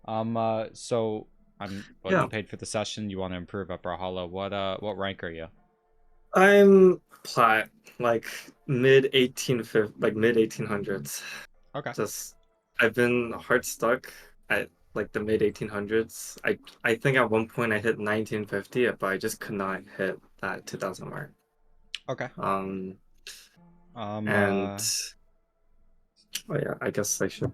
So you Yeah, paid for the session. You want to improve at Brawlhalla. What rank are you? I'm plat, like mid 1800s. Okay. Just I've been hard stuck at like the mid 1800s. I think at one point I hit 1950, but I just could not hit that 2000 mark. Okay. Um, Um, and uh, oh yeah, I guess I should.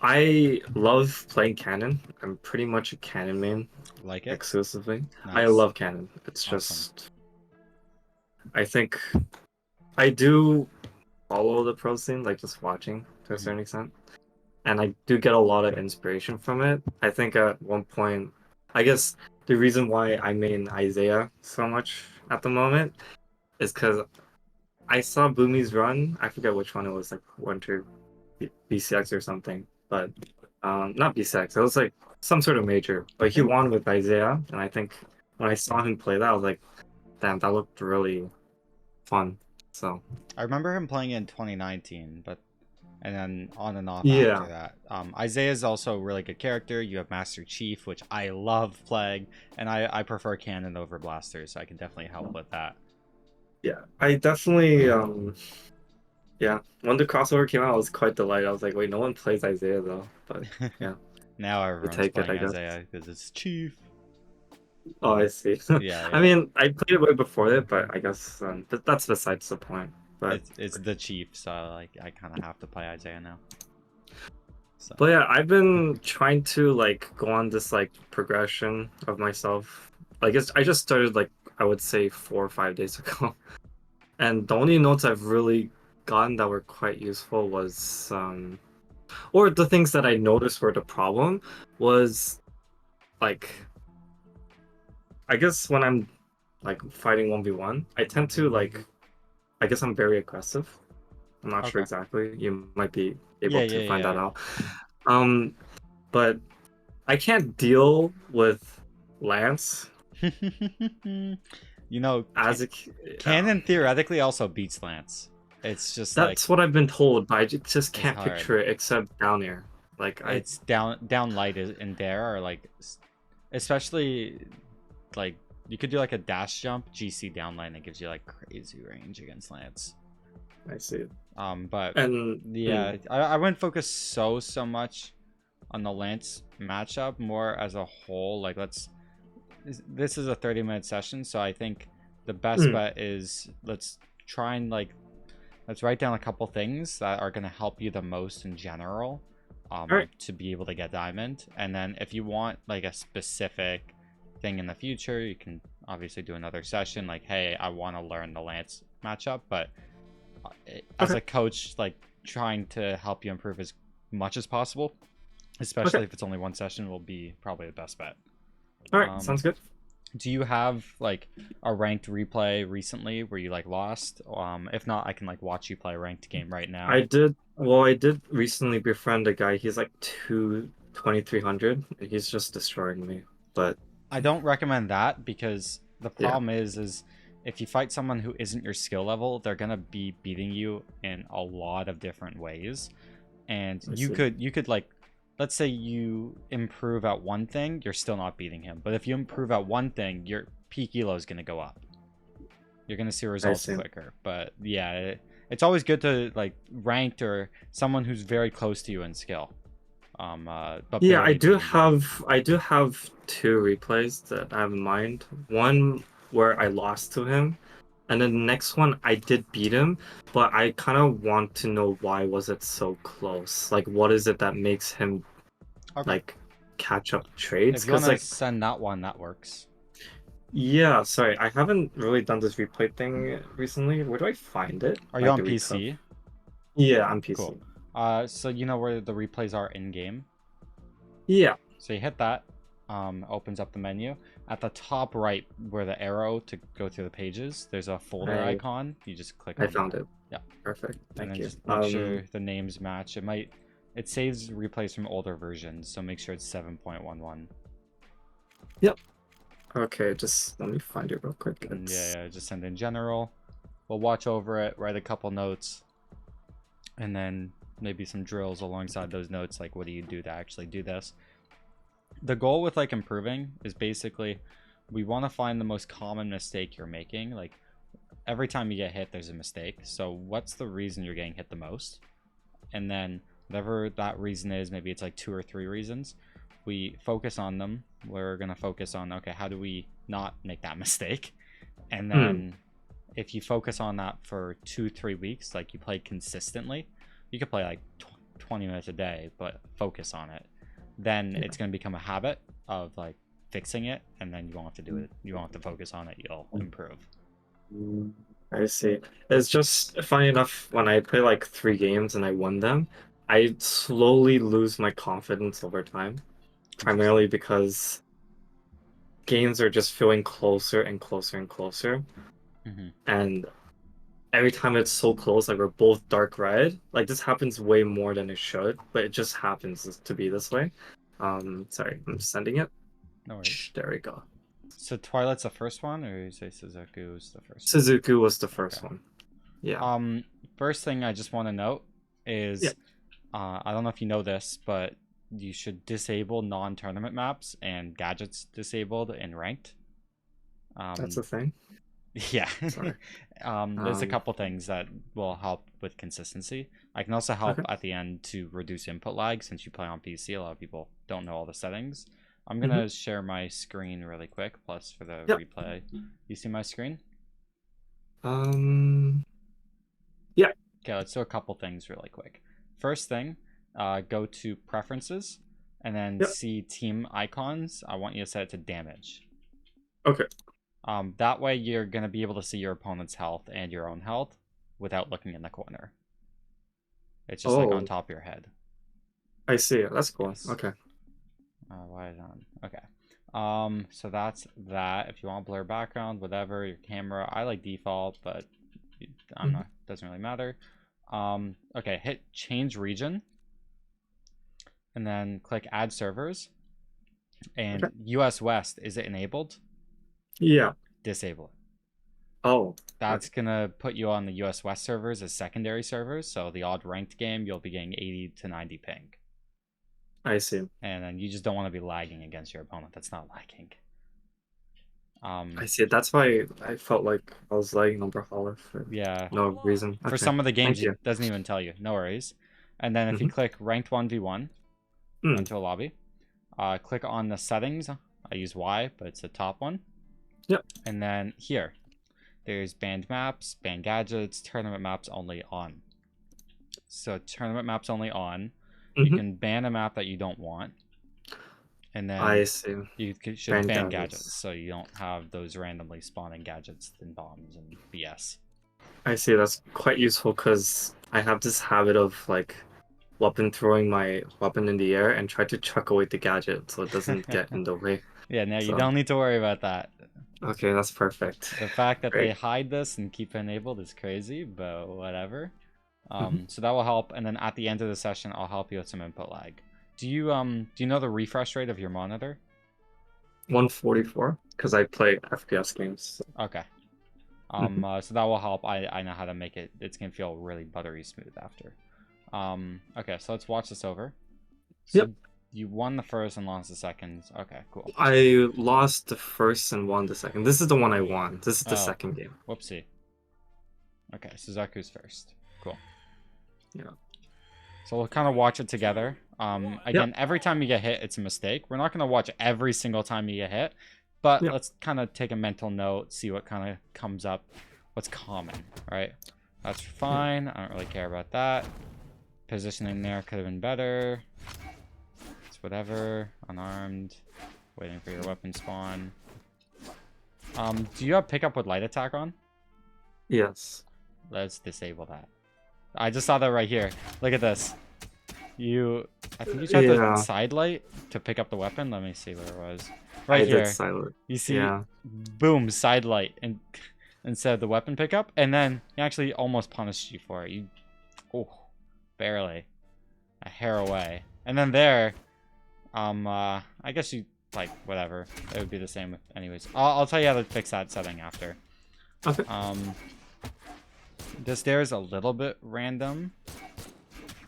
I love playing Cannon. I'm pretty much a Cannon main like it? exclusively. I Nice. love Cannon. It's Awesome. just I think I do follow the pro scene, like just watching to a Hmm. certain extent. And I do get a lot of inspiration from it. I think at one point, I guess the reason why I main Isaiah so much at the moment is because I saw Boomy's run. I forget which one it was, like Winter BCX or something, but not BCX. It was like some sort of major. I But he think won with Isaiah, and I think when I saw him play that, I was like, damn, that looked really fun. So I remember him playing in 2019, but and then on and off after yeah, that. Isaiah is also a really good character. You have Master Chief, which I love playing, and I prefer Cannon over Blaster, so I can definitely help with that. yeah, I definitely yeah, when the crossover came out, I was quite delighted. I was like, wait, no one plays Isaiah though. But yeah, Now you everyone's take it, playing I guess. Isaiah because it's Chief. Oh, I see. Yeah, I yeah. mean, I played it way before it, but I guess that's besides the point. But It's the Chief, so like I kind of have to play Isaiah now. So but yeah, I've been trying to like go on this like progression of myself. I just started like I would say 4 or 5 days ago, and the only notes I've really gotten that were quite useful was or the things that I noticed were the problem was like I guess when I'm like fighting 1v1, I tend to like I guess I'm very aggressive. I'm not sure okay. exactly. You might be able Yeah, to yeah, find that yeah. out. Um, but I can't deal with Lance You know, as a Cannon theoretically also beats Lance. It's just like that's what I've been told, but I just it's can't hard. picture it except down air. Like I It's down light in there, or like especially like you could do like a dash jump GC down light and it gives you like crazy range against Lance. I see it. But And yeah, I wouldn't focus so much on the Lance matchup, more as a whole. Like this is a 30-minute session, so I think the best mm, bet is try and like let's write down a couple things that are going to help you the most in general, all right. to be able to get diamond. And then if you want like a specific thing in the future, you can obviously do another session like, hey, I want to learn the Lance matchup. But as Okay. a coach, like trying to help you improve as much as possible, Okay. especially if it's only one session, will be probably the best bet. All right. um Sounds good. do you have like a ranked replay recently where you like lost? If not, I can like watch you play a ranked game right now. I did well, I did recently befriend a guy. He's like 2300. He's just destroying me. But I don't recommend that because the yeah, problem is if you fight someone who isn't your skill level, they're gonna be beating you in a lot of different ways. And I you see. could like, let's say you improve at one thing, you're still not beating him. But if you improve at one thing, your peak elo is gonna go up. You're gonna see I results see. quicker. But yeah, it's always good to like ranked or someone who's very close to you in skill, but Yeah, barely beating you. I do have two replays that I have in mind. One where I lost to him, and then the next one I did beat him, but I kind of want to know why was it so close? Like what is it that makes him Okay. like catch up trades? If you want Because to like send that one, that works. yeah, sorry, I haven't really done this replay thing recently. Where do I find it? Are you Like on the replay? PC? Yeah, I'm Cool. PC. So you know where the replays are in game. Yeah, So you hit that, opens up the menu. At the top right, where the arrow to go through the pages, there's a folder I icon. You just click I on found that. it. Yeah, Perfect. and Thank then you. just make sure the names match. It saves replays from older versions, so make sure it's 7.11. Yep. Okay, just let me find it real quick. And It's yeah, just send in general. We'll watch over it, write a couple notes, and then maybe some drills alongside those notes, like what do you do to actually do this. The goal with like improving is basically we want to find the most common mistake you're making. Like every time you get hit, there's a mistake. So what's the reason you're getting hit the most? And then whatever that reason is, maybe it's like 2 or 3 reasons, we focus on them. We're going to focus on, okay, how do we not make that mistake? And then if you focus on that for 2-3 weeks, like you play consistently, you could play like 20 minutes a day, but focus on it. Then it's going to become a habit of like fixing it, and then you won't have to do it. You won't have to focus on it. You'll improve. I see. It's just funny enough, when I play like 3 games and I won them, I slowly lose my confidence over time, primarily because games are just feeling closer and closer and closer. And every time it's so close, like we're both dark red, like this happens way more than it should, but it just happens to be this way. Sorry, I'm sending it. No worries. There we go. So Twilight's the first one, or you say Suzuku was the first Suzuku was the first one. Yeah. First thing I just want to note is, I don't know if you know this, but you should disable non-tournament maps and gadgets disabled in ranked. That's a thing. Yeah. Sorry. There's a couple things that will help with consistency. I can also help at the end to reduce input lag since you play on PC. A lot of people don't know all the settings. I'm gonna share my screen really quick. Plus for the replay, you see my screen? Yeah. Okay, let's do a couple things really quick. First thing, go to preferences and then see team icons. I want you to set it to damage. Okay. That way you're gonna be able to see your opponent's health and your own health without looking in the corner. It's just like on top of your head. I see. That's cool. Yes. Okay. Why is on? Okay. So that's that. If you want blur background, whatever, your camera. I like default, but I'm not. Doesn't really matter. Okay. Hit change region, and then click add servers. And US West, is it enabled? Yeah. Disable it. Oh. That's gonna put you on the US West servers as secondary servers. So the odd ranked game, you'll be getting 80 to 90 ping. I see. And then you just don't want to be lagging against your opponent. That's not lagging. I see. That's why I felt like I was lagging on Brawlhalla for no reason. For some of the games, it doesn't even tell you. No worries. And then if you click ranked 1v1, into a lobby, click on the settings. I use Y, but it's the top one. Yep. And then here, there's banned maps, banned gadgets, tournament maps only on. So tournament maps only on. You can ban a map that you don't want, and then I see. You should ban gadgets, so you don't have those randomly spawning gadgets and bombs and BS. I see. That's quite useful because I have this habit of like throwing my weapon in the air and try to chuck away the gadget so it doesn't get in the way. Yeah, no, you don't need to worry about that. Okay, that's perfect. The fact that they hide this and keep it enabled is crazy, but whatever. So that will help, and then at the end of the session, I'll help you with some input lag. Do you know the refresh rate of your monitor? 144, because I play FPS games. So. Okay. So that will help. I know how to make it. It's gonna feel really buttery smooth after. Okay, so let's watch this over. So you won the first and lost the second. Okay, cool. I lost the first and won the second. This is the one I won. This is the second game. Whoopsie. Okay, Suzaku's first. Cool. Yeah. So we'll kind of watch it together. Again, every time you get hit, it's a mistake. We're not going to watch every single time you get hit, but let's kind of take a mental note, see what kind of comes up, what's common, right? That's fine. I don't really care about that. Positioning there could have been better. It's whatever. Unarmed. Waiting for your weapon spawn. Do you have pickup with light attack on? Yes. Let's disable that. I just saw that right here. Look at this. I think you tried the side light to pick up the weapon. Let me see where it was. Right here. You see, boom, side light, and instead of the weapon pickup, and then he actually almost punished you for it. Barely, a hair away. And then there, I guess you like whatever. It would be the same. Anyways, I'll tell you how to fix that setting after. Okay. This there is a little bit random.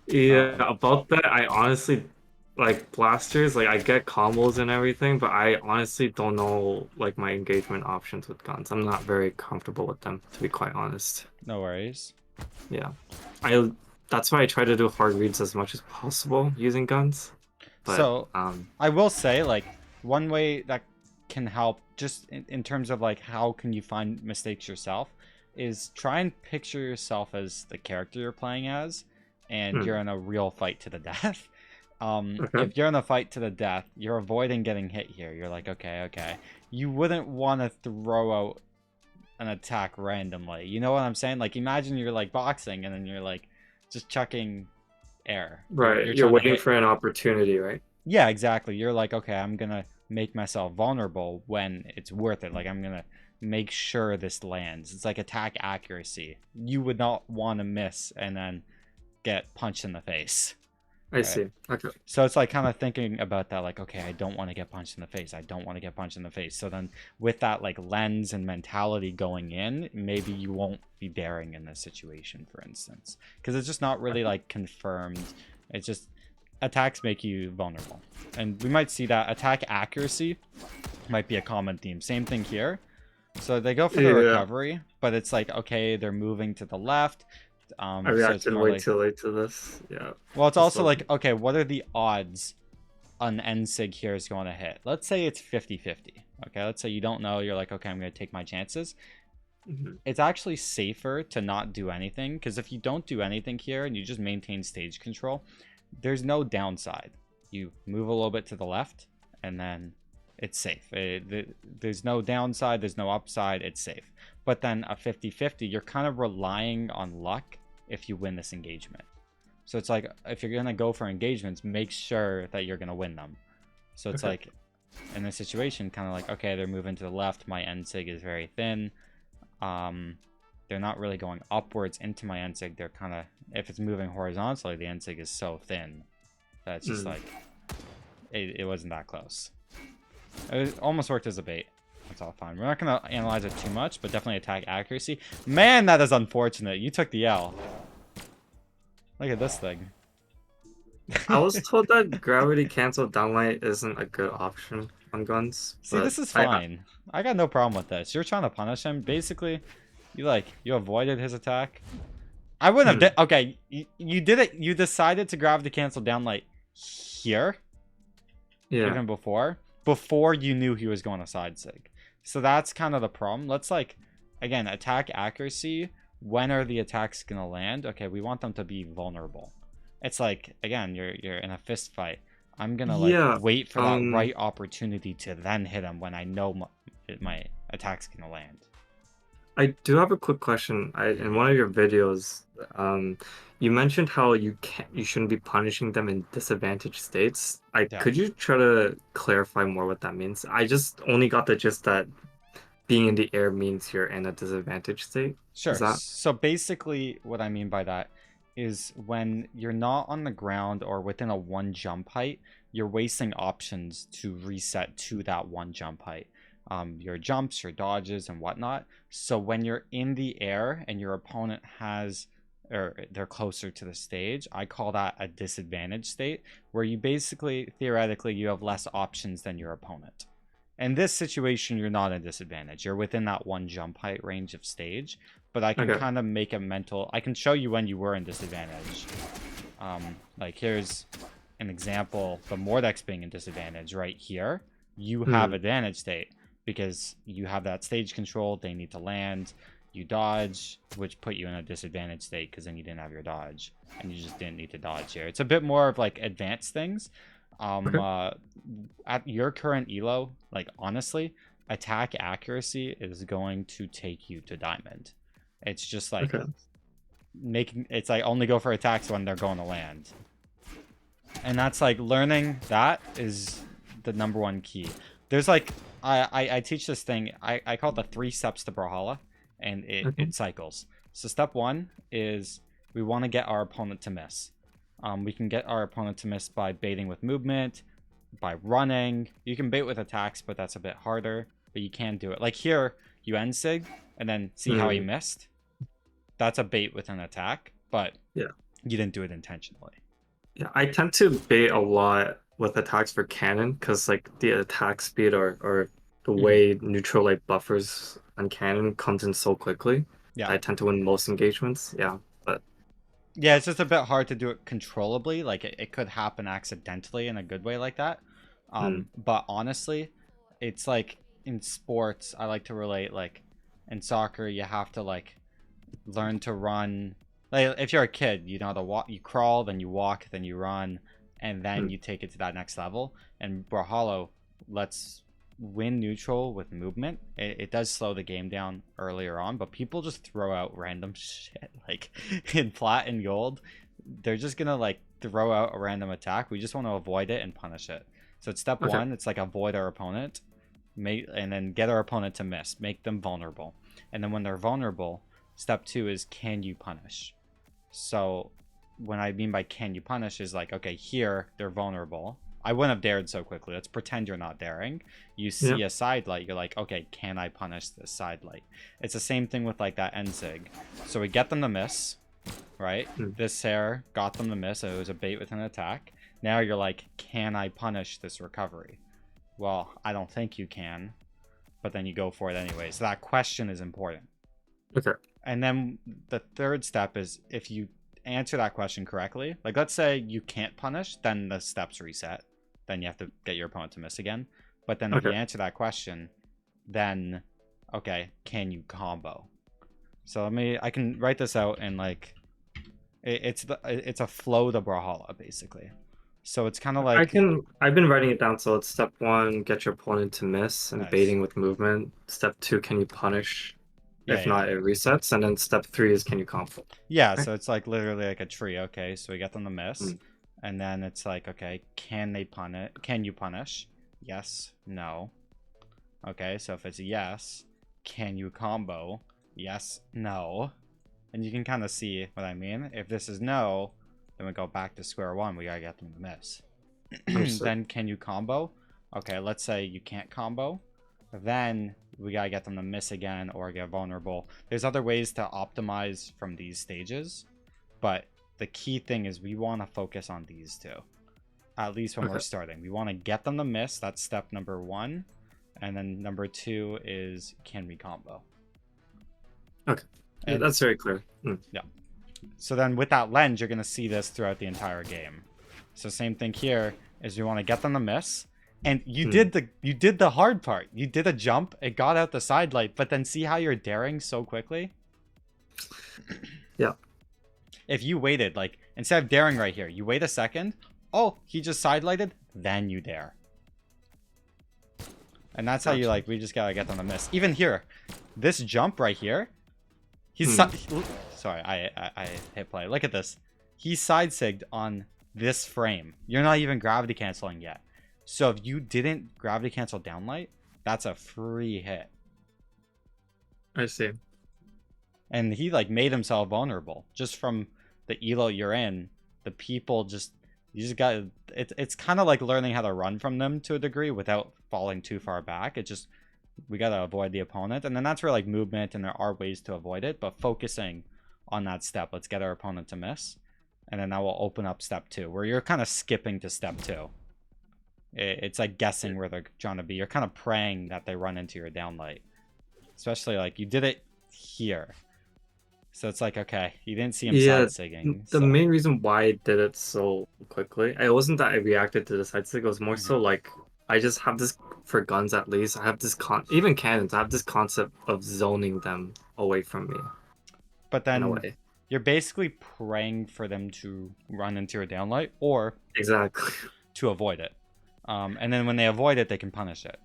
Yeah, Um, about that, I honestly like blasters, like I get combos and everything, but I honestly don't know like my engagement options with guns. I'm not very comfortable with them, to be quite honest. no worries. Yeah. I that's why I try to do hard reads as much as possible using guns. But So I will say, like, one way that can help just in terms of like how can you find mistakes yourself is try and picture yourself as the character you're playing as, and hmm, you're in a real fight to the death. okay. If you're in a fight to the death, you're avoiding getting hit here. You're like, okay, okay. You wouldn't want to throw out an attack randomly. You know what I'm saying? Like, imagine you're like boxing and then you're like just chucking air. You're Right. You're trying to waiting hit. for an opportunity, right? Yeah, exactly. You're like, okay, I'm gonna make myself vulnerable when it's worth it. Like, I'm gonna make sure this lands. It's like attack accuracy. You would not want to miss and then get punched in the face, I right? see. Okay. So it's like kind of thinking about that, like, okay, I don't want to get punched in the face. I don't want to get punched in the face. So then with that like lens and mentality going in, maybe you won't be daring in this situation, for instance, because it's just not really like confirmed. It's just attacks make you vulnerable. And we might see that attack accuracy might be a common theme. Same thing here. So they go for the Yeah. recovery, but it's like, okay, they're moving to the left. I So it's reacted more way like, too late to this. Yeah. well, it's This also was like, okay, what are the odds an NSIG here is going to hit? Let's say it's 50-50. Okay, let's say you don't know. You're like, okay, I'm going to take my chances. mhm. It's actually safer to not do anything, because if you don't do anything here and you just maintain stage control, there's no downside. You move a little bit to the left and then it's safe. There's no downside, there's no upside, it's safe. But then a 50-50, you're kind of relying on luck if you win this engagement. So it's like, if you're going to go for engagements, make sure that you're going to win them. So it's Okay. like, in this situation, kind of like, okay, they're moving to the left, my NSIG is very thin. They're not really going upwards into my NSIG. They're kind of, if it's moving horizontally, the NSIG is so thin that it's just Mm. like, it wasn't that close. It almost worked as a bait. That's all fine. We're not going to analyze it too much, but definitely attack accuracy. Man, that is unfortunate. You took the L. Look at this thing. I was told that gravity cancel downlight isn't a good option on guns, See, but this is I fine. I got no problem with this. You're trying to punish him. Basically, you avoided his attack. I wouldn't have hmm, did. Okay, you did it. You decided to gravity cancel down like here, yeah. even before you knew he was going to side sig. So that's kind of the problem. Let's like, again, attack accuracy. When are the attacks gonna land? Okay, we want them to be vulnerable. It's like, again, you're in a fist fight. I'm gonna like Yeah. wait for that right opportunity to then hit him when I know my attack's gonna land. I do have a quick question. In one of your videos, um, you mentioned how you shouldn't be punishing them in disadvantaged states. Yeah. Could you try to clarify more what that means? I just only got the gist that being in the air means you're in a disadvantaged state. Is Sure. that So basically, what I mean by that is when you're not on the ground or within a one jump height, you're wasting options to reset to that one jump height. Your jumps, your dodges, and whatnot. So when you're in the air and your opponent has, or they're closer to the stage, I call that a disadvantage state, where you basically, theoretically, you have less options than your opponent. In this situation, you're not at disadvantage. You're within that one jump height range of stage, but I can okay? kind of make a mental. I can show you when you were in disadvantage. Like here's an example. The Mordex being in disadvantage right here. You have Hmm. advantage state because you have that stage control. They need to land. You dodge, which put you in a disadvantage state because then you didn't have your dodge, and you just didn't need to dodge here. It's a bit more of like advanced things. Okay. At your current elo, like honestly, attack accuracy is going to take you to diamond. It's just like Okay. making it's like only go for attacks when they're going to land. And that's like learning that is the number one key. There's like I teach this thing, I call it the 3 steps to Brawlhalla, and Okay. it cycles. So step 1 is we want to get our opponent to miss. We can get our opponent to miss by baiting with movement, by running. You can bait with attacks, but that's a bit harder. But you can do it. Like here, you end sig, and then see how he Hmm. missed. That's a bait with an attack, but Yeah. You didn't do it intentionally. Yeah, I tend to bait a lot with attacks for cannon because like the attack speed or the Mhm. way neutral like buffers on cannon comes in so quickly. Yeah. I tend to win most engagements. Yeah, but Yeah, it's just a bit hard to do it controllably. Like it could happen accidentally in a good way like that. mm, But honestly, it's like in sports, I like to relate like in soccer, you have to like learn to run. Like if you're a kid, you know how to walk, you crawl, then you walk, then you run, and then mm, you take it to that next level. And Brawlhalla lets win neutral with movement. It does slow the game down earlier on, but people just throw out random shit like in plat and gold. They're just gonna like throw out a random attack. We just want to avoid it and punish it. So it's step okay, one. It's like avoid our opponent, make and then get our opponent to miss, make them vulnerable, and then when they're vulnerable, step two is can you punish. So when I mean by can you punish is like, okay, here they're vulnerable. I wouldn't have dared so quickly. Let's pretend you're not daring. You yeah, see a side light, you're like, okay, can I punish this side light? It's the same thing with like that end sig. So we get them to miss, right? mm, This hair got them to miss. So it was a bait with an attack. Now you're like, can I punish this recovery? Well, I don't think you can, but then you go for it anyway. So that question is important. okay, And then the third step is if you answer that question correctly, like let's say you can't punish, then the steps reset. Then you have to get your opponent to miss again. But then if you okay. answer that question, then okay, can you combo? So I can write this out in like it's a flow to Brawlhalla basically. So it's kind of like I've been writing it down. So it's step one, get your opponent to miss and nice. baiting with movement. Step two, can you punish? Yeah, If yeah. not, it resets. And then step three is can you combo? Yeah, Okay. so it's like literally like a tree. Okay, so we get them to miss, Mm, and then it's like, okay, can they punish? Can you punish? Yes, no. Okay, so if it's yes, can you combo? Yes, no. And you can kind of see what I mean. If this is no, then we go back to square one. We gotta get them to miss. understood. Then can you combo? Okay, let's say you can't combo. Then we gotta get them to miss again or get vulnerable. There's other ways to optimize from these stages, but the key thing is we want to focus on these two. At least when we're Okay. starting, we want to get them to miss. That's step number one, and then number two is can we combo? Okay. Yeah, And that's very clear. Mm, yeah, so then with that lens, you're gonna see this throughout the entire game. So same thing here is we want to get them to miss. And mm. you did the hard part. You did a jump, it got out the side light, but then see how you're daring so quickly? Yeah, If you waited, like instead of daring right here, you wait a second. Oh, he just side lighted, then you dare. And that's how you gotcha. like we just gotta get them to miss. Even here, this jump right here, Mm, sorry, I hit play. Look at this. He side sigged on this frame. You're not even gravity canceling yet. So if you didn't gravity cancel downlight, that's a free hit. I see. And he like made himself vulnerable just from the elo you're in. The people just you just got it's kind of like learning how to run from them to a degree without falling too far back. It just we got to avoid the opponent, and then that's where like movement and there are ways to avoid it, but focusing on that step, let's get our opponent to miss, and then that will open up step two where you're kind of skipping to step two. It's like guessing where they're trying to be. You're kind of praying that they run into your downlight, especially like you did it here. So it's like, okay, you didn't see him Yeah, side sigging, the so main reason why I did it so quickly, it wasn't that I reacted to the side stick, it was more mhm. so like I just have this for guns at least. I have this even cannons, I have this concept of zoning them away from me But in a then way. you're basically praying for them to run into your downlight or Exactly. to avoid it. And then when they avoid it, they can punish it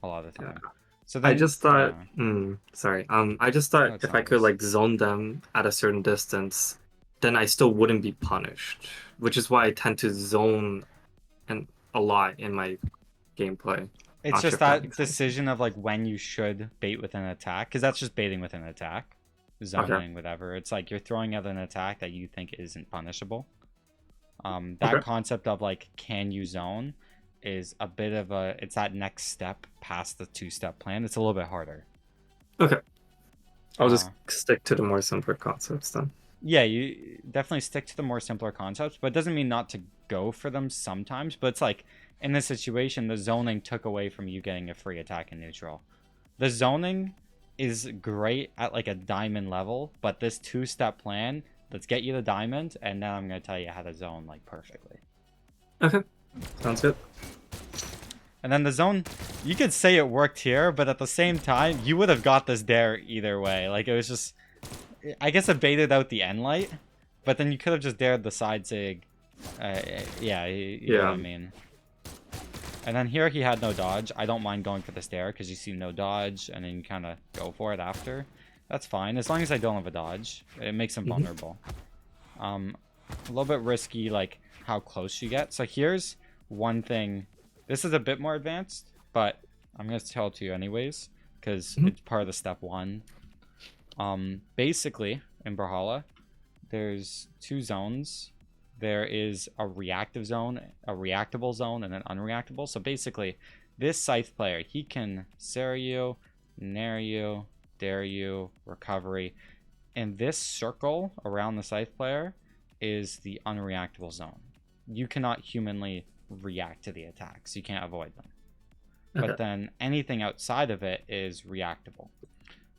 a lot of the Yeah. time. So I then, just thought, yeah, sorry. I just thought that's if how I it could is. like zone them at a certain distance, then I still wouldn't be punished, which is why I tend to zone and a lot in my gameplay. It's Not sure just if that that makes sense. decision of like when you should bait with an attack, because that's just baiting with an attack, Okay. zoning, whatever. It's like you're throwing out an attack that you think isn't punishable. That Okay. concept of like can you zone is a bit of a it's that next step past the two-step plan. It's a little bit harder. Okay. I'll Uh, just stick to the more simpler concepts then. Yeah, you definitely stick to the more simpler concepts, but it doesn't mean not to go for them sometimes. But it's like, in this situation, the zoning took away from you getting a free attack in neutral. The zoning is great at like a diamond level, but this two-step plan, let's get you the diamond, and now I'm going to tell you how to zone like perfectly. Okay, sounds good. And then the zone, you could say it worked here, but at the same time, you would have got this dare either way. Like, it was just, I guess it baited out the end light, but then you could have just dared the side zig. Yeah, you know what I mean. And then here he had no dodge. I don't mind going for this dare because you see no dodge, and then you kind of go for it after. That's fine, as long as I don't have a dodge. It makes him vulnerable. A little bit risky, like, how close you get. So here's one thing. This is a bit more advanced, but I'm going to tell it to you anyways, because it's part of the step one. Basically, in Brawlhalla, there's two zones. There is a reactive zone, a reactable zone, and an unreactable. So basically, this Scythe player, he can Sarah you, Nair you, Dare you, Recovery. And this circle around the Scythe player is the unreactable zone. You cannot humanly react to the attacks. You can't avoid them. Okay. But then anything outside of it is reactable.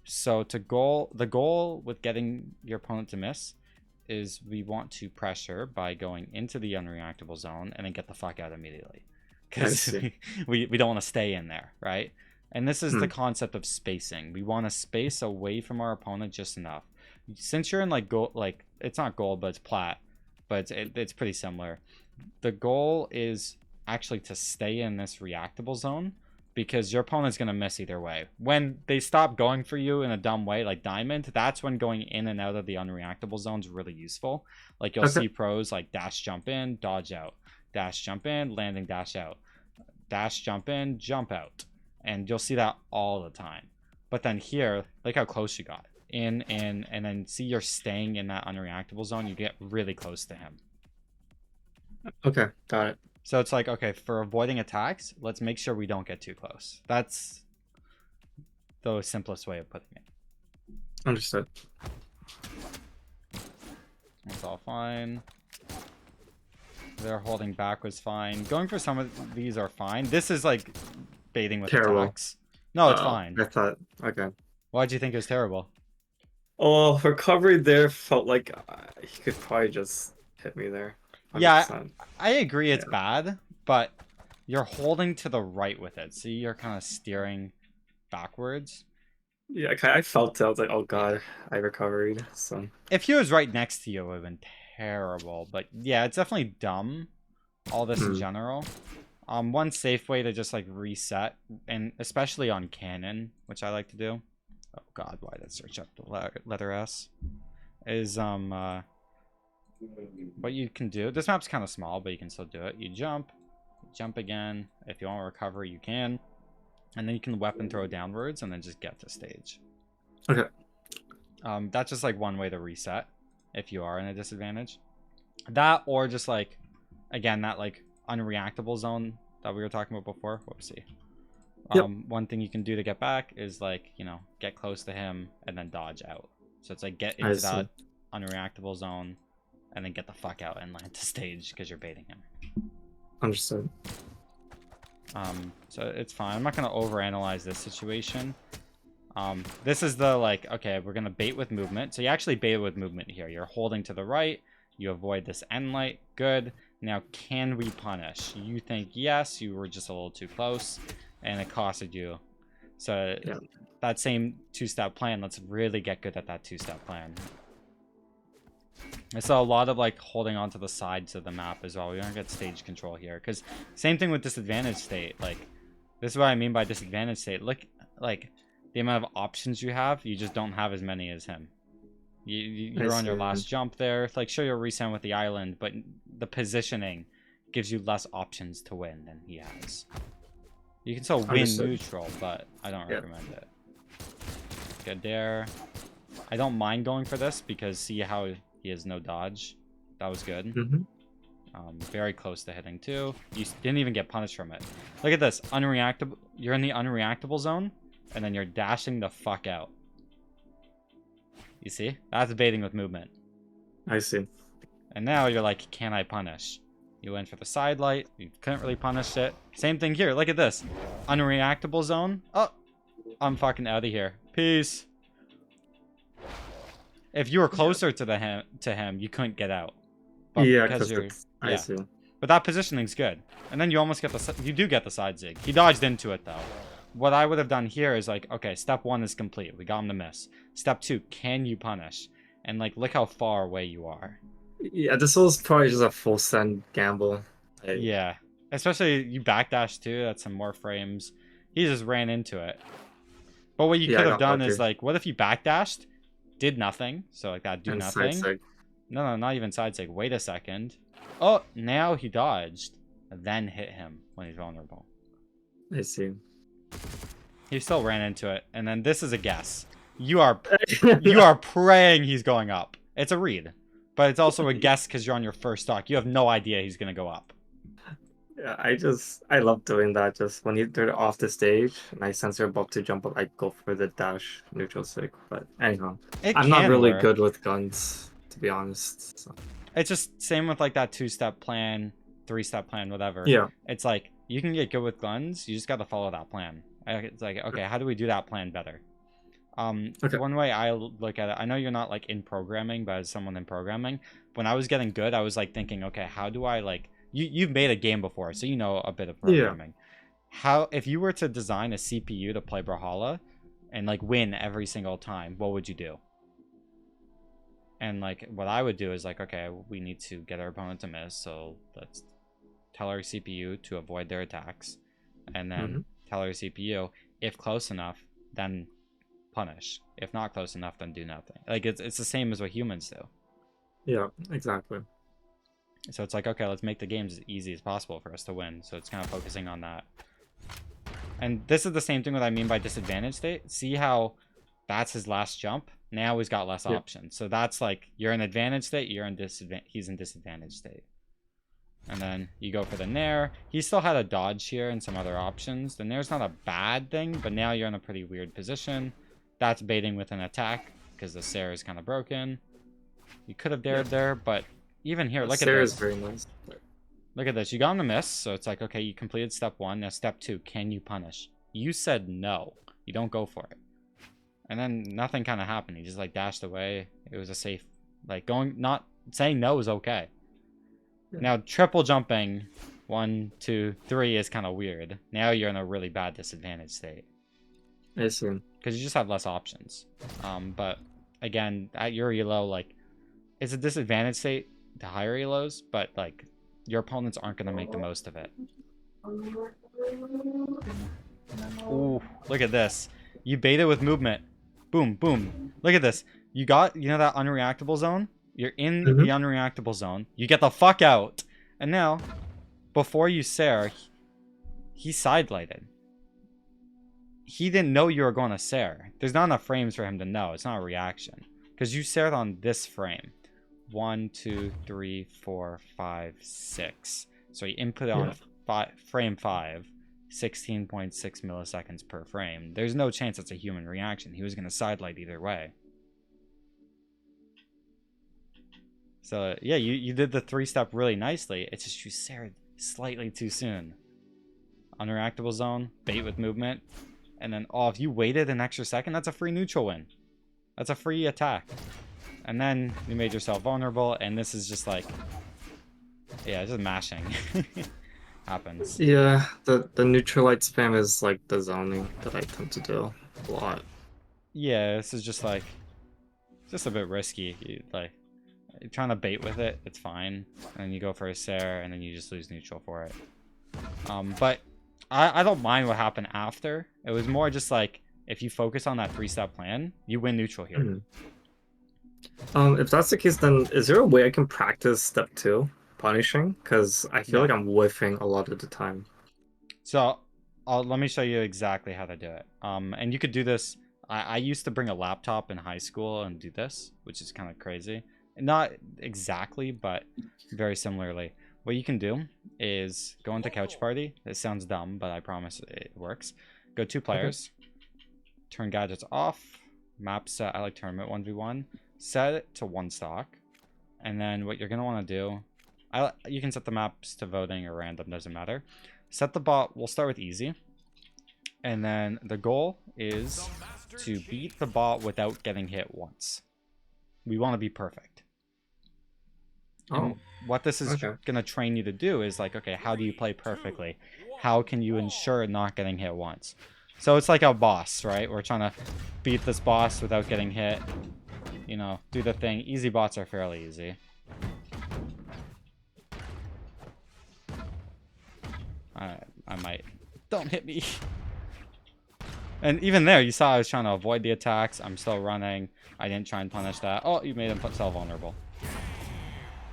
So the goal with getting your opponent to miss is we want to pressure by going into the unreactable zone and then get the fuck out immediately. Because we don't want to stay in there, right? And this is the concept of spacing. We want to space away from our opponent just enough. Since you're in like gold, like it's not gold, but it's plat, but it's pretty similar. The goal is actually to stay in this reactable zone because your opponent's going to miss either way. When they stop going for you in a dumb way, like diamond, that's when going in and out of the unreactable zone is really useful. Like you'll see pros like dash jump in, dodge out, dash jump in, landing dash out, dash jump in, jump out. And you'll see that all the time. But then here, like how close you got. In, and then see you're staying in that unreactable zone, you get really close to him. Okay, got it. So it's like, okay, for avoiding attacks, let's make sure we don't get too close. That's the simplest way of putting it. Understood. That's all fine. Their holding back was fine. Going for some of these are fine. This is like baiting with attacks. No, it's fine. I thought, okay. Why'd you think it was terrible? Oh, recovery there felt like he could probably just hit me there. 100%. Yeah, I agree it's bad, but you're holding to the right with it. See, you're kind of steering backwards. Yeah, I felt it. I was like, oh god, I recovered. So if he was right next to you, it would have been terrible. But yeah, it's definitely dumb. All this in general. One safe way to just like reset, and especially on cannon, which I like to do. Oh god, why did I search up the letter S? Is what you can do. This map's kind of small, but you can still do it. You jump again. If you want to recover, you can, and then you can weapon throw downwards, and then just get to stage. Okay. That's just like one way to reset if you are in a disadvantage. That or just like, again, that like unreactable zone that we were talking about before. Whoopsie. One thing you can do to get back is like, you know, get close to him and then dodge out. So it's like get into that unreactable zone and then get the fuck out and land to stage because you're baiting him. Understood. So it's fine. I'm not going to overanalyze this situation. This is the like, okay, we're going to bait with movement. So you actually bait with movement here. You're holding to the right. You avoid this end light. Good. Now, can we punish? You think yes, you were just a little too close and it costed you. So that same two-step plan, let's really get good at that two-step plan. I saw a lot of like holding on to the sides of the map as well. We don't get stage control here because same thing with disadvantage state. Like this is what I mean by disadvantage state. Look, like the amount of options you have, you just don't have as many as him. You're on your last jump there. Like sure, you'll reset with the island, but the positioning gives you less options to win than he has. You can still win neutral, but I don't recommend it. Good dare. I don't mind going for this because see how he has no dodge. That was good. Very close to hitting too. You didn't even get punished from it. Look at this. Unreactable. You're in the unreactable zone, and then you're dashing the fuck out. You see? That's baiting with movement. I see. And now you're like, can I punish? You went for the side light. You couldn't really punish it. Same thing here. Look at this. Unreactable zone. Oh, I'm fucking out of here. Peace. If you were closer to him, you couldn't get out. But Yeah, because because you're, it's. I yeah. see. But that positioning's good. And then you almost get you do get the side zig. He dodged into it though. What I would have done here is like, okay, step 1 is complete. We got him to miss. Step 2, can you punish? And like, look how far away you are. Yeah, this was probably just a full send gamble. I, Yeah. Especially you backdash too. That's some more frames. He just ran into it. But what you yeah, could I have got done is lucky. like, what if you backdashed, did nothing? So like that, do And side nothing. seg. No, not even side sig. Wait a second. Oh, now he dodged. Then hit him when he's vulnerable. I see. He still ran into it. And then this is a guess. You are praying he's going up. It's a read. But it's also a guess because you're on your first stock. You have no idea he's going to go up. Yeah, I love doing that. Just when they're off the stage and I sense they're about to jump up, I go for the dash neutral stick. But anyhow, It I'm not can really work. good with guns, to be honest. So. It's just same with like that 2-step plan, 3-step plan, whatever. Yeah. It's like you can get good with guns. You just got to follow that plan. It's like, okay, how do we do that plan better? Okay. One way I look at it, I know you're not like in programming, but as someone in programming, when I was getting good, I was like thinking, okay, how do I like you've made a game before, so you know a bit of Yeah. programming. How if you were to design a CPU to play Brawlhalla and like win every single time, what would you do? And like what I would do is like, okay, we need to get our opponent to miss, so let's tell our CPU to avoid their attacks, and then tell our CPU if close enough, then punish. If not close enough, then do nothing. Like it's the same as what humans do. Yeah, exactly. So it's like, okay, let's make the games as easy as possible for us to win. So it's kind of focusing on that. And this is the same thing what I mean by disadvantage state. See how that's his last jump? Now he's got less options. So that's like, you're in advantage state, you're in he's in disadvantage state. And then you go for the nair. He still had a dodge here and some other options. The nair's not a bad thing, but now you're in a pretty weird position. That's baiting with an attack because the Sarah is kind of broken. You could have dared there, but even here, look at Sarah this. is very nice. Look at this. You got him to miss, so it's like, okay, you completed step 1. Now step 2, can you punish? You said no. You don't go for it. And then nothing kind of happened. He just like dashed away. It was a safe, like not saying no is okay. Yeah. Now triple jumping 1, 2, 3 is kind of weird. Now you're in a really bad disadvantage state. I see. Because you just have less options. But again, at your elo, like it's a disadvantage state to higher elos, but like your opponents aren't going to make the most of it. Ooh, look at this. You baited with movement. Boom, boom. Look at this. You got, you know that unreactable zone? You're in the unreactable zone. You get the fuck out. And now, before you Sair, he side-lighted. He didn't know you were going to Sair. There's not enough frames for him to know. It's not a reaction. Because you Saired on this frame. 1, 2, 3, 4, 5, 6. So he input on frame 5. 16.6 milliseconds per frame. There's no chance it's a human reaction. He was going to sidelight either way. So yeah, you did the 3-step really nicely. It's just you Saired slightly too soon. Unreactable zone, bait with movement. And then, oh, if you waited an extra second, that's a free neutral win. That's a free attack. And then you made yourself vulnerable, and this is just like, yeah, just mashing. Happens. Yeah, the neutralite spam is like the zoning that I tend to do a lot. Yeah, this is just like, just a bit risky. You're trying to bait with it, it's fine. And you go for a Sair, and then you just lose neutral for it. But I don't mind what happened after. It was more just like, if you focus on that 3-step plan, you win neutral here. If that's the case, then is there a way I can practice step 2? Punishing, because I feel like I'm whiffing a lot of the time. So let me show you exactly how to do it. And you could do this. I used to bring a laptop in high school and do this, which is kind of crazy. Not exactly, but very similarly. What you can do is go into Couch Party. It sounds dumb, but I promise it works. Go 2 players. Turn gadgets off. Map set. I like tournament 1v1. Set it to 1 stock. And then what you're going to want to do, you can set the maps to voting or random, doesn't matter. Set the bot, we'll start with easy. And then the goal is to beat the bot without getting hit once. We want to be perfect. And what this is going to train you to do is like, okay, how do you play perfectly? How can you ensure not getting hit once? So it's like a boss, right? We're trying to beat this boss without getting hit. You know, do the thing. Easy bots are fairly easy. I might. Don't hit me. And even there, you saw I was trying to avoid the attacks. I'm still running. I didn't try and punish that. Oh, you made himself vulnerable.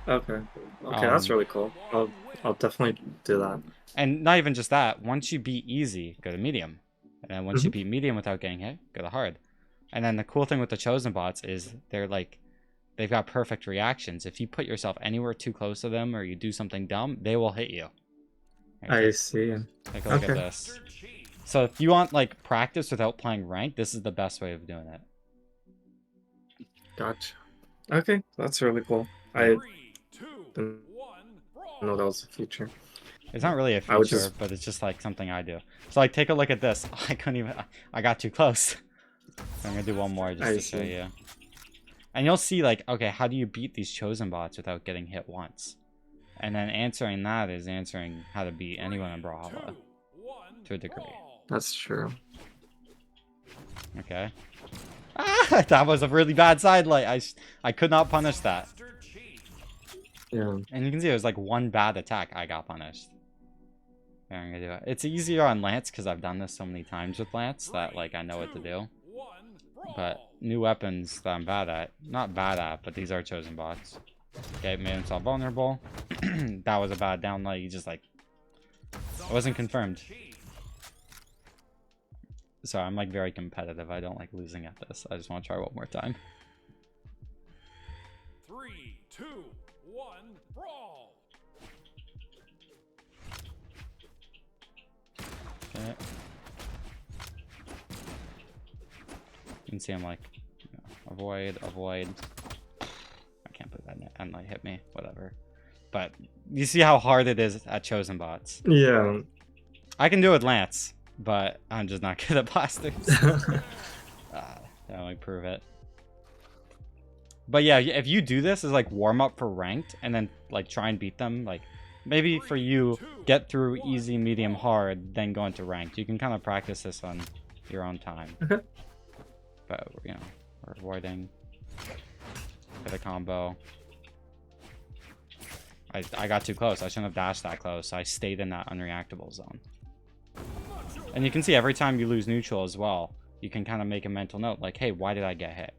Okay. Okay, that's really cool. I'll definitely do that. And not even just that. Once you beat easy, go to medium. And then once you beat medium without getting hit, go to hard. And then the cool thing with the chosen bots is they're like, they've got perfect reactions. If you put yourself anywhere too close to them or you do something dumb, they will hit you. I see. Take a look at this. So if you want like practice without playing ranked, this is the best way of doing it. Gotcha. Okay, that's really cool. I didn't know that was a feature. It's not really a feature, but it's just like something I do. So like, take a look at this. I couldn't even. I got too close. I'm gonna do one more just to show you. And you'll see like, okay, how do you beat these chosen bots without getting hit once? And then answering that is answering how to beat anyone in Brawlhalla to a degree. That's true. Okay. Ah, that was a really bad sidelight. I could not punish that. Yeah. And you can see it was like one bad attack I got punished. Okay, I'm gonna do it. It's easier on Lance because I've done this so many times with Lance that like I know what to do. But new weapons that I'm bad at. Not bad at, but these are chosen bots. Okay, made himself vulnerable. That was a bad downlight. You just like... It wasn't confirmed. So I'm like very competitive. I don't like losing at this. I just want to try one more time. 3, 2, 1, brawl! Okay. You can see I'm like, you know, avoid. I can't put that and like hit me, whatever. But you see how hard it is at chosen bots. Yeah. I can do it with Lance, but I'm just not good at blasters. That might prove it. But yeah, if you do this as like warm up for ranked and then like try and beat them, like maybe for you get through easy, medium, hard, then go into ranked. You can kind of practice this on your own time. Okay. But you know, we're avoiding. Get a combo. I got too close. I shouldn't have dashed that close. I stayed in that unreactable zone. And you can see every time you lose neutral as well, you can kind of make a mental note like, hey, why did I get hit?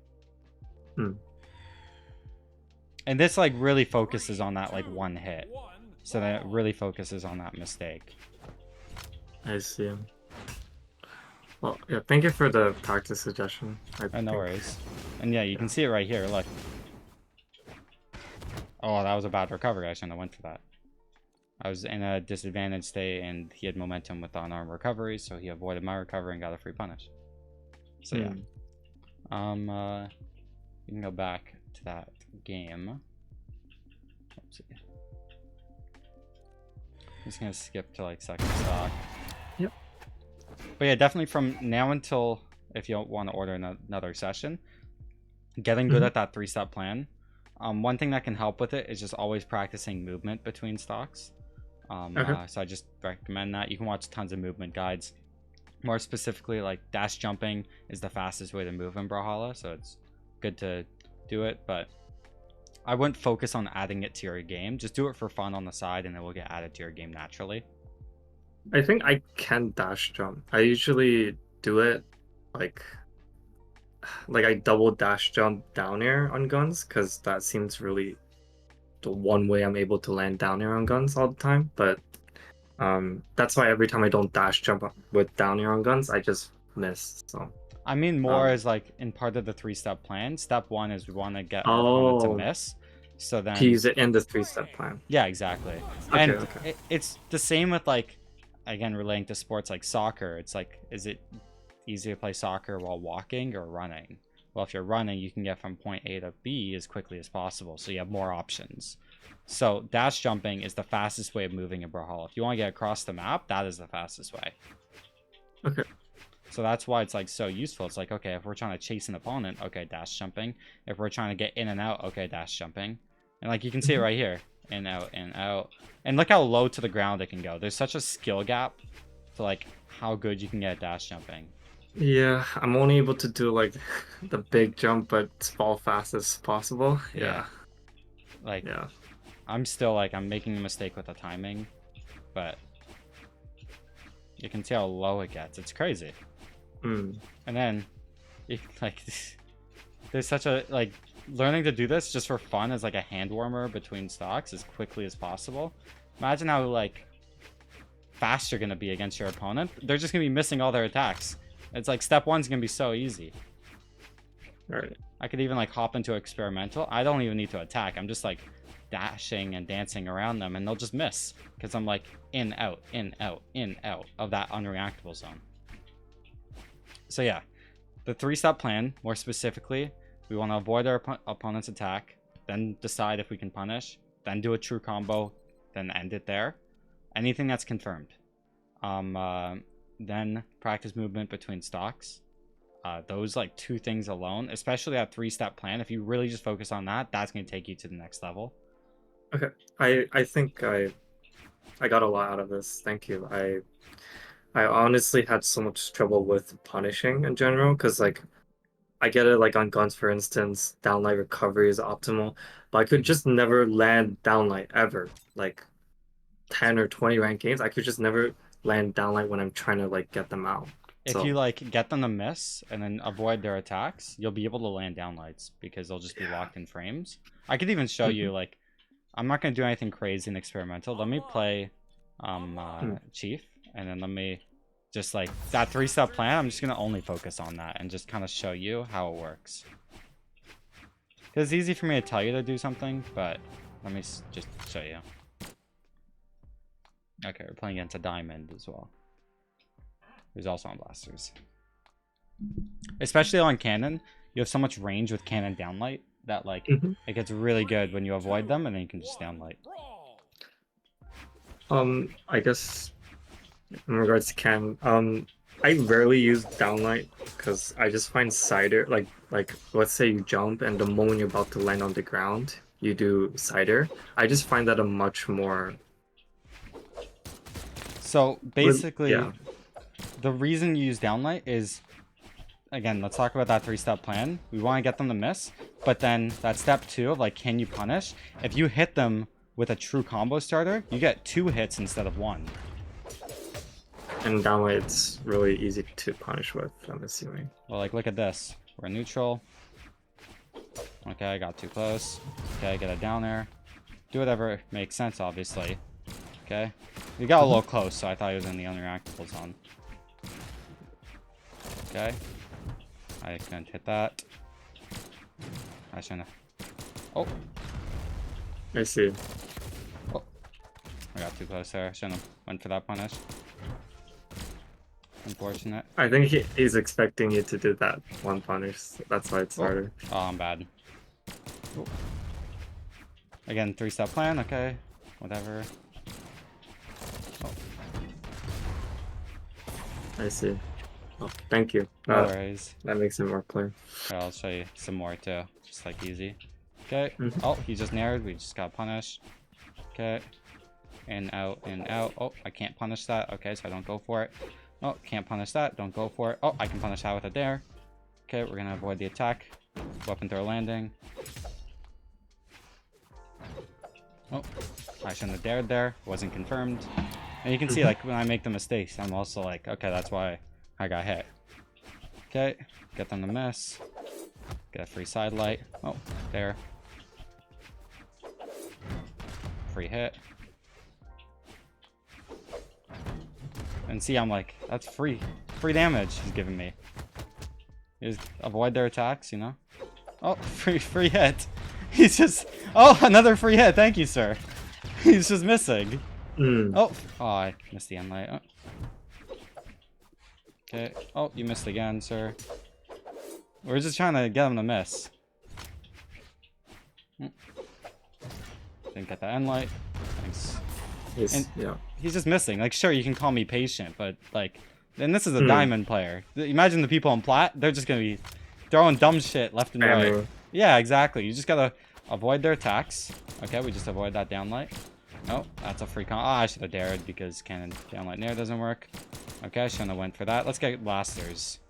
And this like really focuses on that like one hit. So that it really focuses on that mistake. I see. Well, yeah, thank you for the practice suggestion. No worries. And yeah, you can see it right here. Look. Oh, that was a bad recovery. I shouldn't have went for that. I was in a disadvantaged state, and he had momentum with unarmed recovery, so he avoided my recovery and got a free punish. So yeah. You can go back to that game. Let's see. I'm just gonna skip to like second stock. Yep. But yeah, definitely from now until if you don't want to order another session, getting good at that 3-step plan. One thing that can help with it is just always practicing movement between stocks. So I just recommend that. You can watch tons of movement guides. More specifically, like dash jumping is the fastest way to move in Brawlhalla, so it's good to do it. But I wouldn't focus on adding it to your game. Just do it for fun on the side, and it will get added to your game naturally. I think I can dash jump. I usually do it like I double dash jump down air on guns because that seems really the one way I'm able to land down air on guns all the time. But that's why every time I don't dash jump with down air on guns, I just miss. So I mean more as like in part of the 3-step plan. Step 1 is we want to get our opponent to miss. So then to use it in the 3-step plan. Yeah, exactly. And it's the same with like, again, relating to sports like soccer. It's like, is it easier to play soccer while walking or running? Well, if you're running, you can get from point A to B as quickly as possible, so you have more options. So dash jumping is the fastest way of moving in Brawlhalla. If you want to get across the map, that is the fastest way. Okay. So that's why it's like so useful. It's like, okay, if we're trying to chase an opponent, okay, dash jumping. If we're trying to get in and out, okay, dash jumping. And like you can see it right here. In, out, in, out. And look how low to the ground it can go. There's such a skill gap to like how good you can get dash jumping. Yeah, I'm only able to do like the big jump, but fall fast as possible. Yeah. Like, Yeah. I'm still like, I'm making a mistake with the timing, but you can see how low it gets. It's crazy. Mm. And then, like, there's such a, like, learning to do this just for fun as like a hand warmer between stocks as quickly as possible. Imagine how, like, fast you're going to be against your opponent. They're just going to be missing all their attacks. It's like step one's going to be so easy. Right. I could even like hop into experimental. I don't even need to attack. I'm just like dashing and dancing around them and they'll just miss because I'm like in, out, in, out, in, out of that unreactable zone. So yeah, the 3-step plan, more specifically, we want to avoid our opponent's attack, then decide if we can punish, then do a true combo, then end it there. Anything that's confirmed. Then practice movement between stocks. Those like 2 things alone, especially that 3-step plan, if you really just focus on that, that's going to take you to the next level. Okay. I think I got a lot out of this. Thank you. I honestly had so much trouble with punishing in general because like I get it like on guns for instance, downlight recovery is optimal, but I could just never land downlight ever. Like 10 or 20 ranked games, I could just never land downlight when I'm trying to like get them out. If So you like get them to miss and then avoid their attacks, you'll be able to land downlights because they'll just be locked in frames. I could even show you like, I'm not going to do anything crazy and experimental. Let me play Chief, and then let me just like that 3-step plan. I'm just going to only focus on that and just kind of show you how it works. Because it's easy for me to tell you to do something, but let me just show you. Okay, we're playing against a diamond as well. Who's also on blasters. Especially on cannon, you have so much range with cannon downlight that like it gets really good when you avoid them and then you can just downlight. I guess in regards to cam, I rarely use downlight because I just find cider like let's say you jump and the moment you're about to land on the ground, you do cider. I just find that a much more So basically, yeah. The reason you use downlight is, again, let's talk about that 3-step plan. We want to get them to miss, but then that step 2 of like, can you punish? If you hit them with a true combo starter, you get 2 hits instead of 1. And downlight it's really easy to punish with, I'm assuming. Well, like, look at this. We're neutral. Okay, I got too close. Okay, get it down there. Do whatever makes sense, obviously. Okay. We got a little close, so I thought he was in the unreactable zone. Okay. I couldn't hit that. I shouldn't have. Oh. I see. Oh. I got too close there. I shouldn't have went for that punish. Unfortunate. I think he's expecting you to do that one punish. So that's why it's harder. Oh, I'm bad. Oh. Again, 3-step plan. Okay. Whatever. Oh. I see. Oh, thank you. No worries. That makes it more clear. Okay, I'll show you some more too. Just like easy. Okay. Mhm. Oh, he just nared. We just got punished. Okay. In, out, in, out. Oh, I can't punish that. Okay, so I don't go for it. Oh, can't punish that. Don't go for it. Oh, I can punish that with a dare. Okay, we're gonna avoid the attack. Weapon throw landing. Oh, I shouldn't have dared there. Wasn't confirmed. And you can see, like, when I make the mistakes, I'm also like, okay, that's why I got hit. Okay, get them to miss. Get a free side light. Oh, there. Free hit. And see, I'm like, that's free damage he's giving me. Just avoid their attacks, you know? Oh, free hit. He's just, oh, another free hit. Thank you, sir. He's just missing. Oh, I missed the end light. Oh. Okay. Oh, you missed again, sir. We're just trying to get him to miss. Didn't get the end light. Thanks. And Yeah. he's just missing. Like, sure, you can call me patient, but like, and this is a diamond player. Imagine the people on plat. They're just gonna be throwing dumb shit left and right. Yeah, exactly. You just gotta avoid their attacks. Okay, we just avoid that downlight. Nope, that's a free con. Oh, I should have dared because cannon downlight nair doesn't work. Okay, I shouldn't have went for that. Let's get blasters.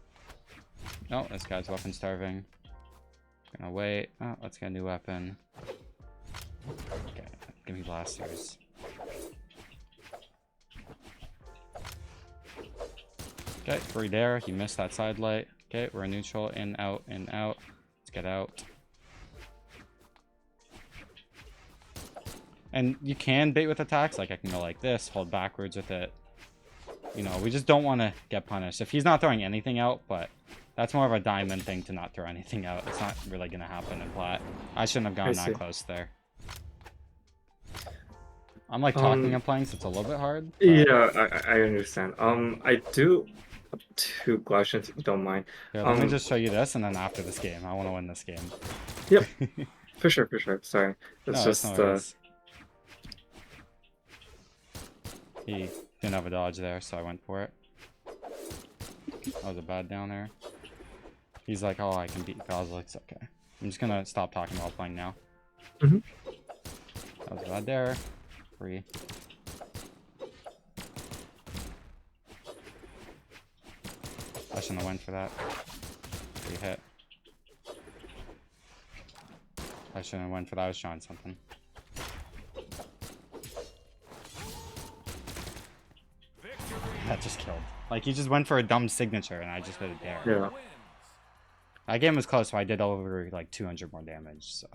No, this guy's weapon starving. Gonna wait. Oh, let's get a new weapon. Okay, give me blasters. Okay, free dare. He missed that side light. Okay, we're neutral. In, out, in, out. Let's get out. And you can bait with attacks. Like, I can go like this, hold backwards with it. You know, we just don't want to get punished. If he's not throwing anything out, but that's more of a diamond thing to not throw anything out. It's not really going to happen in plat. I shouldn't have gone that close there. I'm like talking and playing, so it's a little bit hard. But... Yeah, I understand. I do have 2 questions if you don't mind. Yeah, let me just show you this, and then after this game, I want to win this game. Yep, for sure. Sorry, it's No, just no he didn't have a dodge there, so I went for it. That was a bad down there. He's like, oh, I can beat Kozlik's. Okay. I'm just gonna stop talking while playing now. Mm-hmm. That was bad there. Free. I shouldn't have went for that. Free hit. I shouldn't have went for that. I was trying something. That just killed. Like, he just went for a dumb signature, and I just did a dare. Yeah. That game was close, so I did over, like, 200 more damage, so...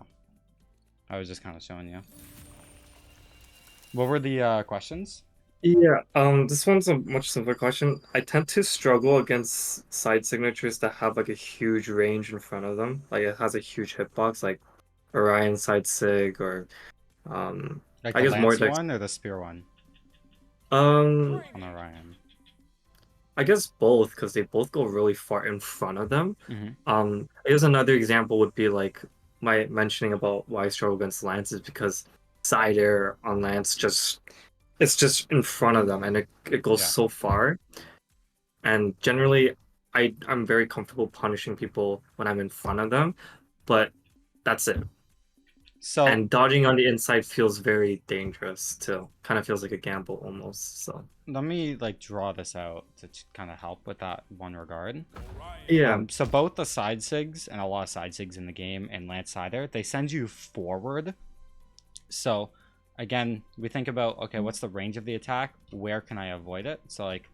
I was just kind of showing you. What were the questions? Yeah, this one's a much simpler question. I tend to struggle against side signatures that have, like, a huge range in front of them. Like, it has a huge hitbox, like Orion side sig, or, Like I the guess more Lance like... one or the Spear one? On Orion. I guess both, because they both go really far in front of them. Mm-hmm. I guess another example would be like my mentioning about why I struggle against Lance is because side air on Lance it's just in front of them, and it goes so far. And generally, I'm very comfortable punishing people when I'm in front of them, but that's it. So, and dodging on the inside feels very dangerous too. Kind of feels like a gamble almost. So let me like draw this out to kind of help with that one regard. Yeah. So both the side sigs and a lot of side sigs in the game and Lance Sider, they send you forward. So again, we think about, okay, what's the range of the attack? Where can I avoid it? So like,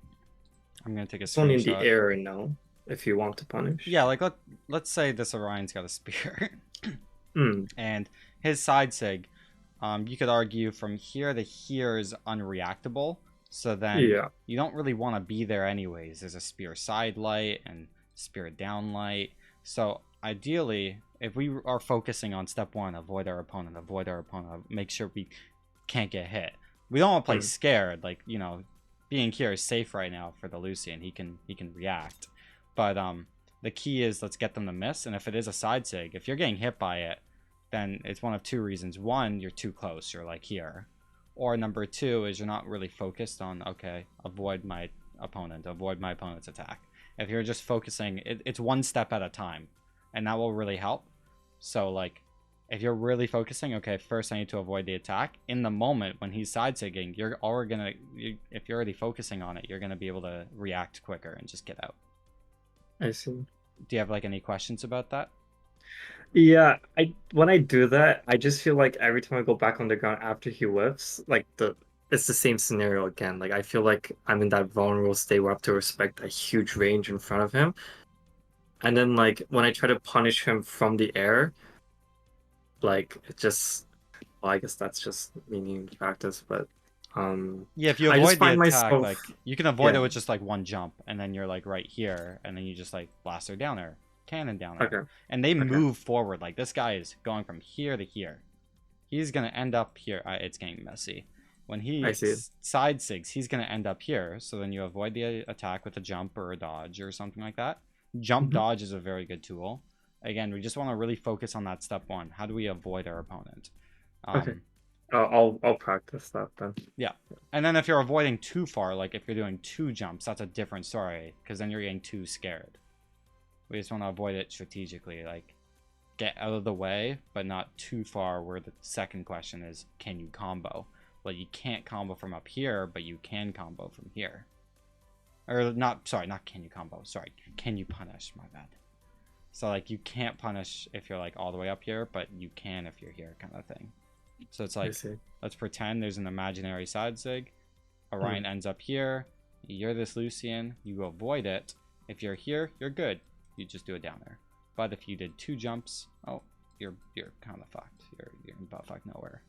I'm gonna take a screenshot. It's only in the air now, if you want to punish. Yeah, like let's say this Orion's got a spear. And his side sig, you could argue from here to here is unreactable. So then you don't really want to be there anyways. There's a spear side light and spear down light. So ideally, if we are focusing on step 1, avoid our opponent, make sure we can't get hit. We don't want to play scared. Like, you know, being here is safe right now for the Lucian. He can react. But the key is let's get them to miss. And if it is a side sig, if you're getting hit by it, then it's one of 2 reasons. 1, you're too close. You're like here. Or number 2 is you're not really focused on, okay, avoid my opponent's attack. If you're just focusing, it's 1 step at a time. And that will really help. So like, if you're really focusing, okay, first I need to avoid the attack. In the moment when he's side sigging, if you're already focusing on it, you're gonna be able to react quicker and just get out. I see. Do you have like any questions about that? Yeah, when I do that, I just feel like every time I go back on the ground after he whiffs, like it's the same scenario again. Like I feel like I'm in that vulnerable state where I have to respect a huge range in front of him. And then like when I try to punish him from the air, like it just, well, I guess that's just me needing to practice, but yeah, if you avoid the attack, like you can avoid it with just like 1 jump, and then you're like right here, and then you just like blaster downer, cannon downer, and they move forward. Like this guy is going from here to here. He's gonna end up here. It's getting messy. When he side sigs, he's gonna end up here. So then you avoid the attack with a jump or a dodge or something like that, Jump Mhm. dodge is a very good tool. Again, we just want to really focus on that step one. How do we avoid our opponent? Okay. I'll practice that then. Yeah. And then if you're avoiding too far, like if you're doing 2 jumps, that's a different story, because then you're getting too scared. We just want to avoid it strategically, like get out of the way, but not too far, where the second question is, can you combo? Well, you can't combo from up here, but you can combo from here. Or not, sorry, not can you combo, sorry, can you punish, my bad. So like you can't punish if you're like all the way up here, but you can if you're here, kind of thing. So it's I like, see. let's pretend there's an imaginary side zig. Orion ends up here. You're this Lucian. You avoid it. If you're here, you're good. You just do a downer. But if you did 2 jumps, oh, you're kind of fucked. You're in butt fuck nowhere.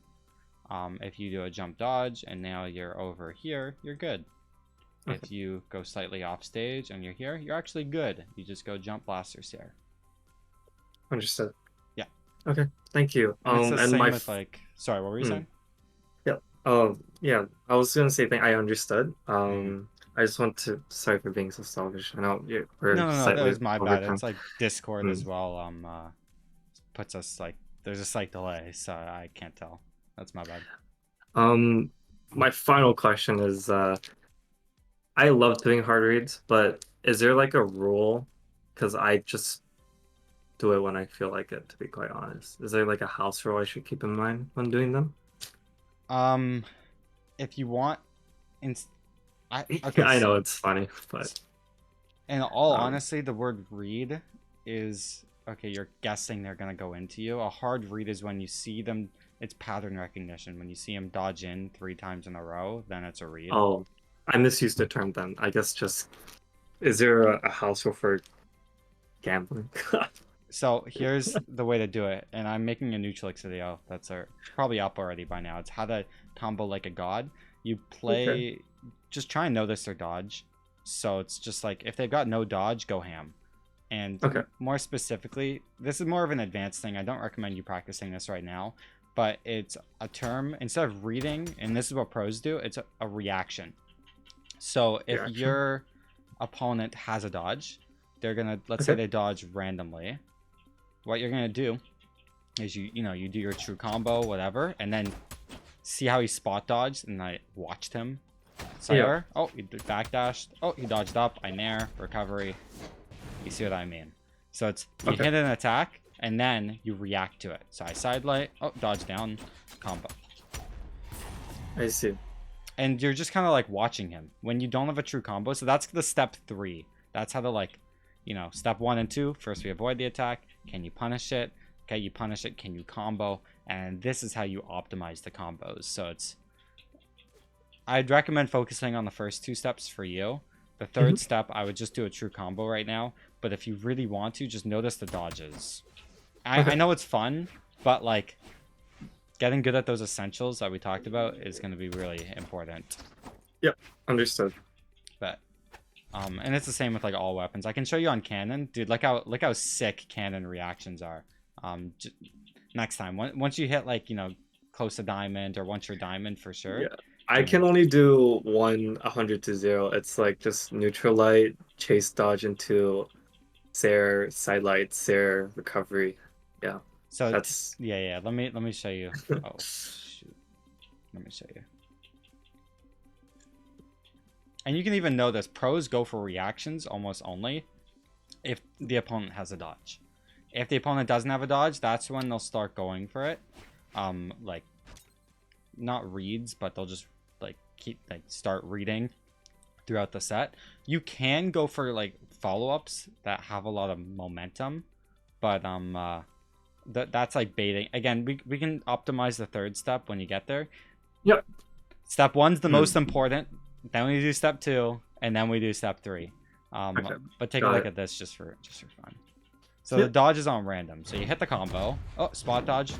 If you do a jump dodge and now you're over here, you're good. Okay. If you go slightly off stage and you're here, you're actually good. You just go jump blaster stare. Understood. Yeah. Okay. Thank you. And it's the and same my with like, sorry, what were you saying? yeah. Yeah. I was gonna say I understood. I just want to. Sorry for being so selfish. I know we're No, that slightly was my over bad. time. It's like Discord as well. Puts us like there's a slight delay, so I can't tell. That's my bad. My final question is, I love doing hard reads, but is there like a rule? Because I just do it when I feel like it, to be quite honest. Is there like a house rule I should keep in mind when doing them? If you want, I know it's funny, but in all Um, honesty, the word read is okay. You're guessing they're gonna go into you. A hard read is when you see them. It's pattern recognition. When you see them dodge in 3 times in a row, then it's a read. oh, I misused the term then. I guess just is there a house rule for gambling? So here's the way to do it, and I'm making a Nutrix video that's probably up already by now. It's how to combo like a god. You play, just try and notice their dodge. So it's just like if they've got no dodge, go ham. And Okay. more specifically, this is more of an advanced thing. I don't recommend you practicing this right now, but it's a term instead of reading, and this is what pros do. It's a reaction. So if Reaction. your opponent has a dodge, they're gonna let's say they dodge randomly. What you're gonna do is you do your true combo, whatever, and then see how he spot dodged, and I watched him. Sire, oh, he backdashed. Oh, he dodged up. I nair, recovery. You see what I mean? So it's you hit an attack, and then you react to it. So I sidelight. Oh, dodge down, combo. I see. And you're just kind of like watching him when you don't have a true combo. So that's the step 3. That's how to like, step 1 and 2. First, we avoid the attack. Can you punish it? Okay, you punish it. Can you combo? And this is how you optimize the combos. So I'd recommend focusing on the first 2 steps for you. The third step, I would just do a true combo right now. But if you really want to, just notice the dodges. I know it's fun, but like getting good at those essentials that we talked about is going to be really important. Yep, understood. But and it's the same with like all weapons. I can show you on cannon, dude. Look how sick cannon reactions are. Next time, once you hit like close to diamond, or once you're diamond for sure. Yeah. I can only do 100 to 0. It's like just neutral light, chase dodge into Sair, sidelight, Sair, recovery. Yeah. So That's yeah. Let me show you. Oh shoot. Let me show you. And you can even know this. Pros go for reactions almost only if the opponent has a dodge. If the opponent doesn't have a dodge, that's when they'll start going for it. Like not reads, but they'll just start reading throughout the set. You can go for like follow-ups that have a lot of momentum, but that's like baiting. Again, we can optimize the third step when you get there. Yep. Step 1's the most important. Then we do step 2, and then we do step 3. But take a look at this just for fun. So the dodge is on random. So you hit the combo. Oh, spot dodge.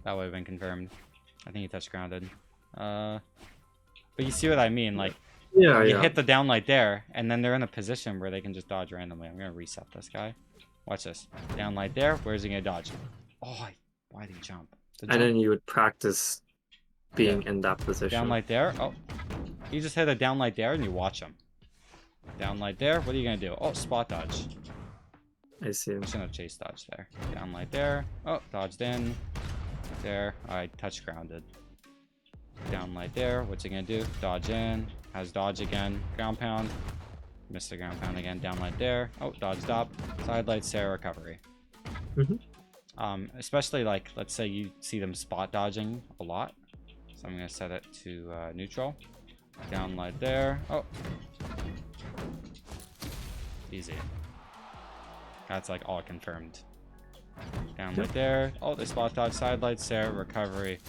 That would have been confirmed. I think you touched grounded. But you see what I mean? Like, you hit the downlight there, and then they're in a position where they can just dodge randomly. I'm gonna reset this guy. Watch this. Downlight there. Where's he gonna dodge? Oh, why did he jump? And then you would practice being in that position. Downlight there. Oh, he just hit a downlight there, and you watch him. Down light there. What are you gonna do? Oh, spot dodge. I see. I shouldn't have chase dodge there. Down light there. Oh, dodged in. There. Alright, touch grounded. Down light there. What's he gonna do? Dodge in. Has dodge again. Ground pound. Missed the ground pound again. Down light there. Oh, dodged up. Side light, Sarah, recovery. Especially like, let's say you see them spot dodging a lot. So I'm gonna set it to neutral. Down light there. Oh. Easy. That's like all confirmed. Down light there. Oh, the spot dodge, side light, Sarah, recovery.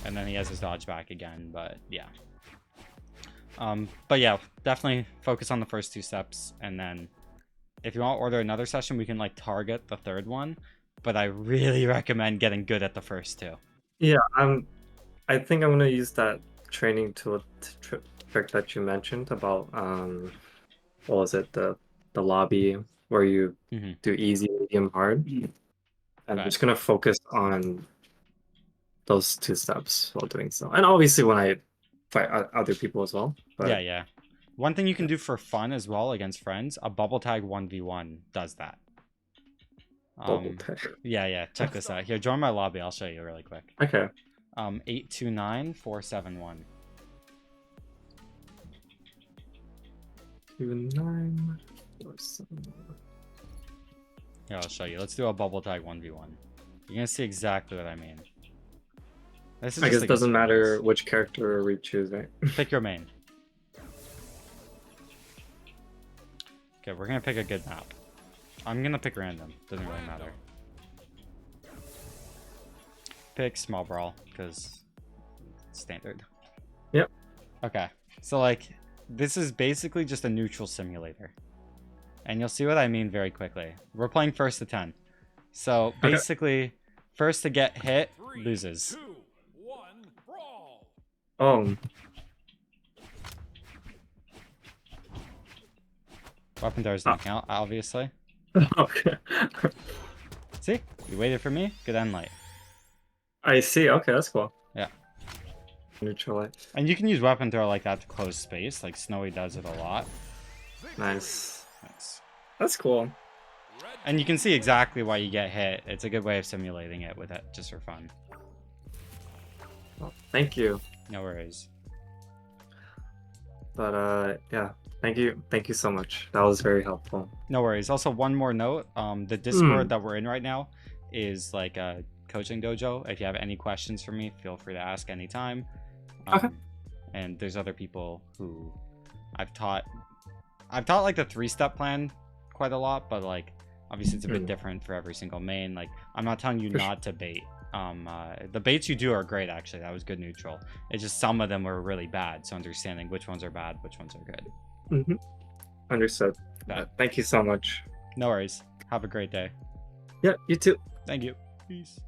And then he has his dodge back again, but yeah. But yeah, definitely focus on the first two steps, and then if you want to order another session, we can like target the third one, but I really recommend getting good at the first two. Yeah, I think I'm gonna use that training tool trick that you mentioned about what was it, the lobby where you do easy, medium, hard. I'm just gonna focus on those two steps while doing so, and obviously when I fight other people as well. But yeah. One thing you can do for fun as well against friends, a bubble tag 1v1 does that. Bubble tag. Yeah. Check this out. Here, join my lobby. I'll show you really quick. Okay. 829471. 2947. Yeah, I'll show you. Let's do a bubble tag 1v1. You're gonna see exactly what I mean. This is I guess it doesn't matter friends. which character we choose, right? Pick your main. Okay, we're gonna pick a good map. I'm gonna pick random. Doesn't really matter. Pick small brawl, because standard. Yep. Okay, so like, this is basically just a neutral simulator. And you'll see what I mean very quickly. We're playing first to 10. So basically, first to get hit loses. 3, 2, 1, brawl. Oh. Weapon doors don't count, obviously. Okay. See? You waited for me? Good end light. I see. Okay, that's cool. Yeah. Neutral light. And you can use weapon throw like that to close space. Like Snowy does it a lot. Nice. Nice. That's cool. And you can see exactly why you get hit. It's a good way of simulating it with it, just for fun. Well, thank you. No worries. But yeah, thank you so much. That was very helpful. No worries. Also, one more note. The Discord that we're in right now is like a coaching dojo. If you have any questions for me, feel free to ask anytime. Okay. And there's other people who I've taught like the 3-step plan quite a lot, but like obviously it's a bit different for every single main. Like I'm not telling you not to bait. The baits you do are great, actually. That was good neutral. It's just some of them were really bad, so understanding which ones are bad, which ones are good. Understood. Thank you so much. No worries. Have a great day. Yeah, you too. Thank you. Peace.